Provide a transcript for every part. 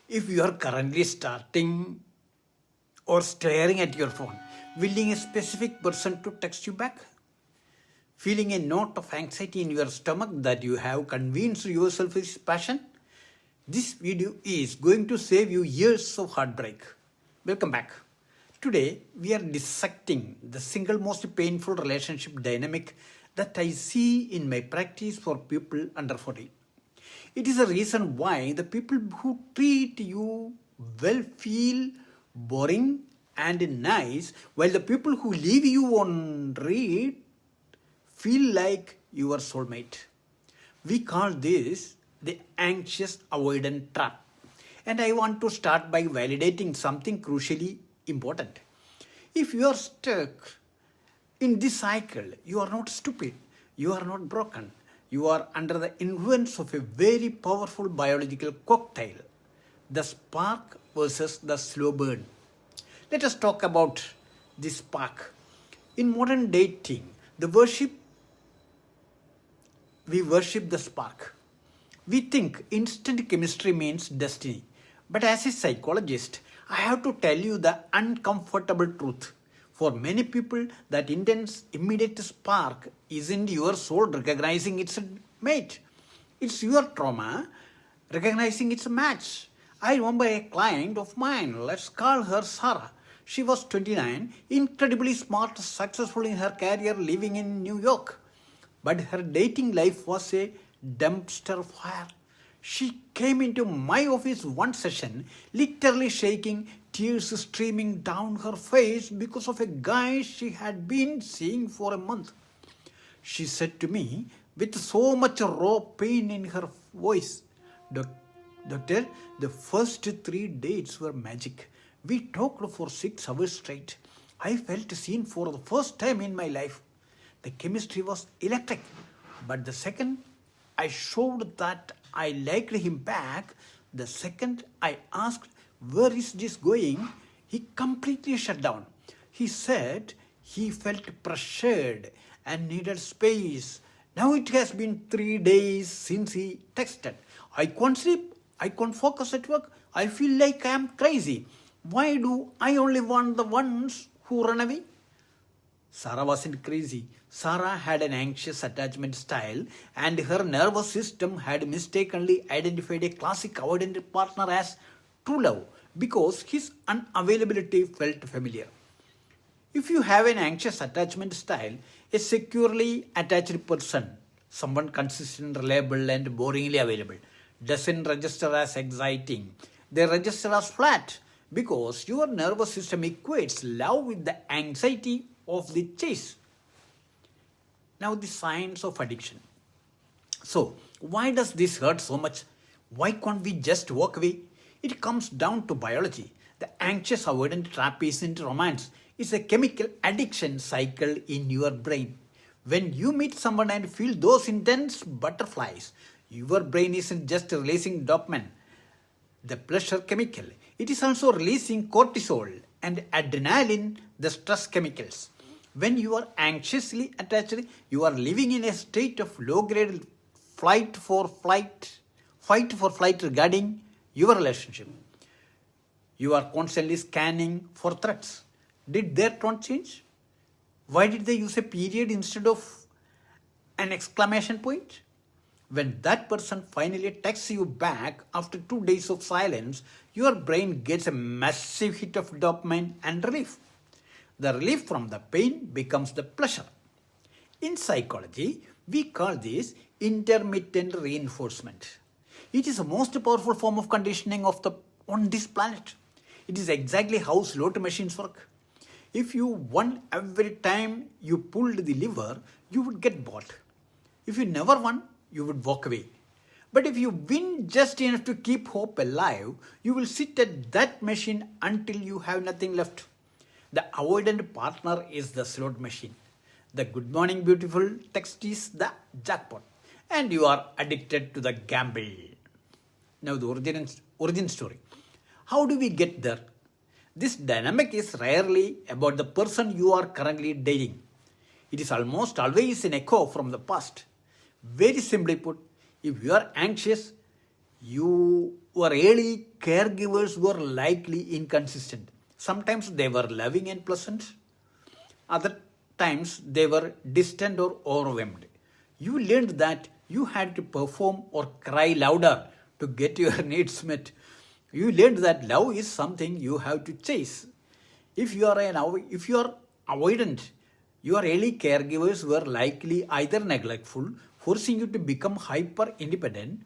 If you are currently starting or staring at your phone, willing a specific person to text you back, feeling a note of anxiety in your stomach that you have convinced yourself is passion, this video is going to save you years of heartbreak. Welcome back. Today, we are dissecting the single most painful relationship dynamic that I see in my practice for people under 40. It is a reason why the people who treat you well feel boring and nice, while the people who leave you on read feel like your soulmate. We call this the anxious avoidant trap. And I want to start by validating something crucially important. If you are stuck in this cycle, you are not stupid, you are not broken, you are under the influence of a very powerful biological cocktail, the spark versus the slow burn. Let us talk about this spark. In modern dating, we worship the spark. We think instant chemistry means destiny. But as a psychologist, I have to tell you the uncomfortable truth. For many people, that intense, immediate spark isn't your soul recognizing its mate. It's your trauma recognizing its match. I remember a client of mine, let's call her Sarah. She was 29, incredibly smart, successful in her career, living in New York. But her dating life was a dumpster fire. She came into my office one session, literally shaking, tears streaming down her face because of a guy she had been seeing for a month. She said to me with so much raw pain in her voice, Doctor, the first 3 dates were magic. We talked for 6 hours straight. I felt seen for the first time in my life. The chemistry was electric. But the second I showed that I liked him back, the second I asked, where is this going? He completely shut down. He said he felt pressured and needed space. Now it has been 3 days since he texted. I can't sleep. I can't focus at work. I feel like I am crazy. Why do I only want the ones who run away? Sarah wasn't crazy. Sarah had an anxious attachment style, and her nervous system had mistakenly identified a classic avoidant partner as true love because his unavailability felt familiar. If you have an anxious attachment style, a securely attached person, someone consistent, reliable, and boringly available, doesn't register as exciting. They register as flat because your nervous system equates love with the anxiety of the chase. Now, the signs of addiction. So, why does this hurt so much? Why can't we just walk away? It comes down to biology. The anxious avoidant trap isn't romance, it's a chemical addiction cycle in your brain. When you meet someone and feel those intense butterflies, your brain isn't just releasing dopamine, the pleasure chemical. It is also releasing cortisol and adrenaline, the stress chemicals. When you are anxiously attached, you are living in a state of low-grade fight for flight regarding your relationship. You are constantly scanning for threats. Did their tone change? Why did they use a period instead of an exclamation point? When that person finally texts you back after 2 days of silence, your brain gets a massive hit of dopamine and relief. The relief from the pain becomes the pleasure. In psychology, we call this intermittent reinforcement. It is the most powerful form of conditioning on this planet. It is exactly how slot machines work. If you won every time you pulled the lever, you would get bored. If you never won, you would walk away. But if you win just enough to keep hope alive, you will sit at that machine until you have nothing left. The avoidant partner is the slot machine. The good morning beautiful text is the jackpot. And you are addicted to the gamble. Now the origin story. How do we get there? This dynamic is rarely about the person you are currently dating. It is almost always an echo from the past. Very simply put, if you are anxious, you were really caregivers were likely inconsistent. Sometimes they were loving and pleasant, other times they were distant or overwhelmed. You learned that you had to perform or cry louder to get your needs met. You learned that love is something you have to chase. If you are avoidant, your early caregivers were likely either neglectful, forcing you to become hyper independent,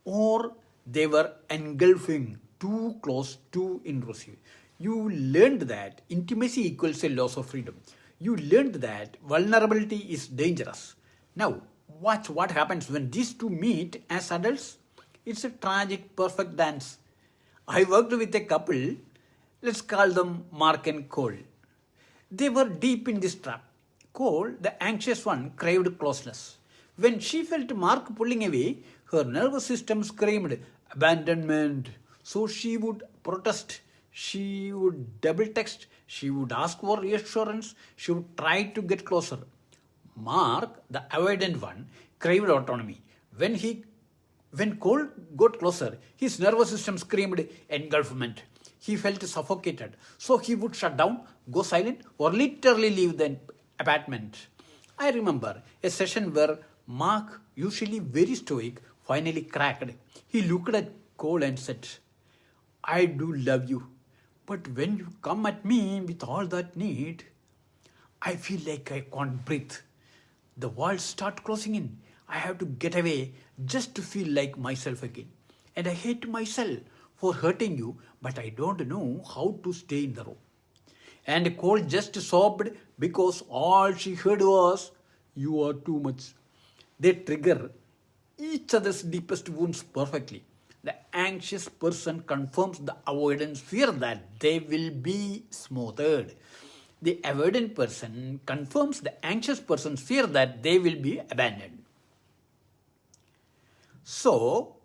or they were engulfing, too close, too intrusive. You learned that intimacy equals a loss of freedom. You learned that vulnerability is dangerous. Now, watch what happens when these two meet as adults. It's a tragic, perfect dance. I worked with a couple, let's call them Mark and Cole. They were deep in this trap. Cole, the anxious one, craved closeness. When she felt Mark pulling away, her nervous system screamed abandonment. So she would protest, she would double text, she would ask for reassurance, she would try to get closer. Mark, the avoidant one, craved autonomy. When Cole got closer, his nervous system screamed engulfment. He felt suffocated. So he would shut down, go silent, or literally leave the apartment. I remember a session where Mark, usually very stoic, finally cracked. He looked at Cole and said, I do love you, but when you come at me with all that need, I feel like I can't breathe. The walls start closing in. I have to get away just to feel like myself again. And I hate myself for hurting you, but I don't know how to stay in the room. And Cole just sobbed because all she heard was, you are too much. They trigger each other's deepest wounds perfectly. The anxious person confirms the avoidance fear that they will be smothered. The avoidant person confirms the anxious person's fear that they will be abandoned. So,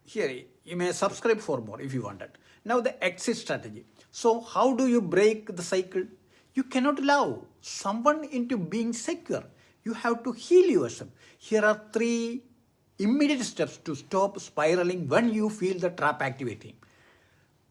here you may subscribe for more if you want it. Now the exit strategy. So how do you break the cycle? You cannot allow someone into being secure. You have to heal yourself. Here are 3 immediate steps to stop spiraling when you feel the trap activating.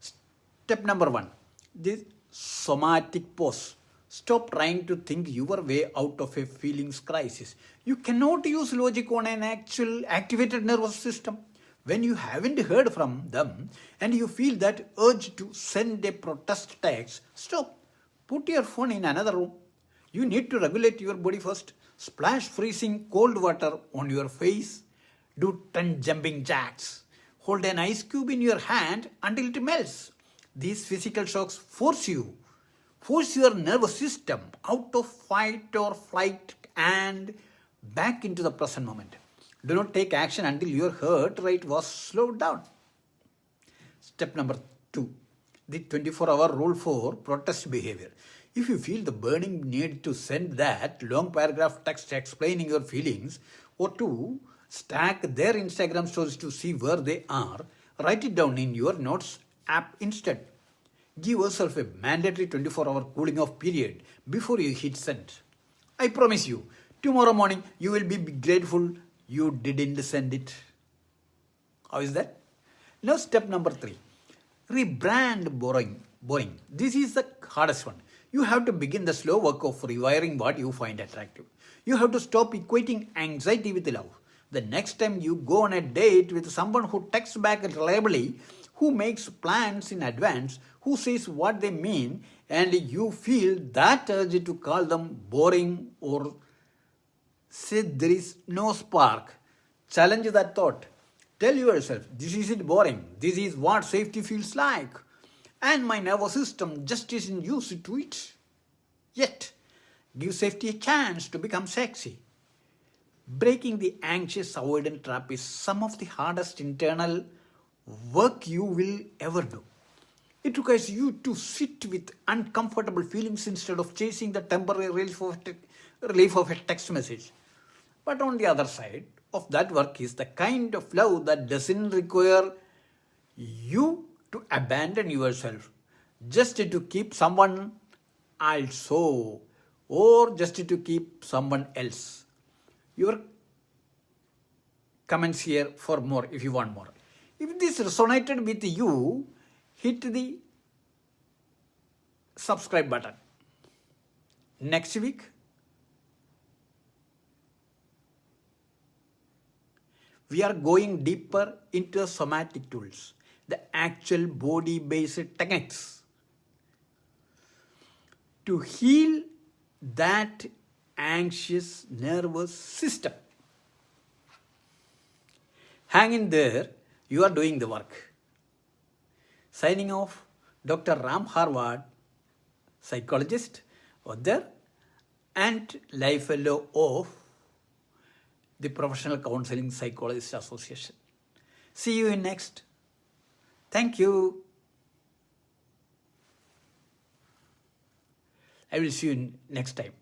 Step number 1, this somatic pause. Stop trying to think your way out of a feelings crisis. You cannot use logic on an actual activated nervous system. When you haven't heard from them and you feel that urge to send a protest text, stop. Put your phone in another room. You need to regulate your body first. Splash freezing cold water on your face. Do 10 jumping jacks. Hold an ice cube in your hand until it melts. These physical shocks force your nervous system out of fight or flight and back into the present moment. Do not take action until your heart rate was slowed down. Step number 2, the 24-hour rule for protest behavior. If you feel the burning need to send that long paragraph text explaining your feelings, or to stack their Instagram stories to see where they are, write it down in your notes app instead. Give yourself a mandatory 24-hour cooling off period before you hit send. I promise you, tomorrow morning you will be grateful you didn't send it. How is that? Now step number 3. Rebrand boring. This is the hardest one. You have to begin the slow work of rewiring what you find attractive. You have to stop equating anxiety with love. The next time you go on a date with someone who texts back reliably, who makes plans in advance, who says what they mean, and you feel that urge to call them boring or say there is no spark, challenge that thought. Tell yourself, this isn't boring. This is what safety feels like. And my nervous system just isn't used to it yet. Give safety a chance to become sexy. Breaking the anxious avoidant trap is some of the hardest internal work you will ever do. It requires you to sit with uncomfortable feelings instead of chasing the temporary relief of a text message. But on the other side of that work is the kind of love that doesn't require you to abandon yourself just to keep someone also or just to keep someone else. Your comments here for more if you want more. If this resonated with you, hit the subscribe button. Next week, we are going deeper into somatic tools, the actual body-based techniques to heal that anxious nervous system. Hang in there, you are doing the work. Signing off, Dr. Ram Harward, psychologist, author, and life fellow of the Professional Counseling Psychologist Association. See you in next. Thank you. I will see you next time.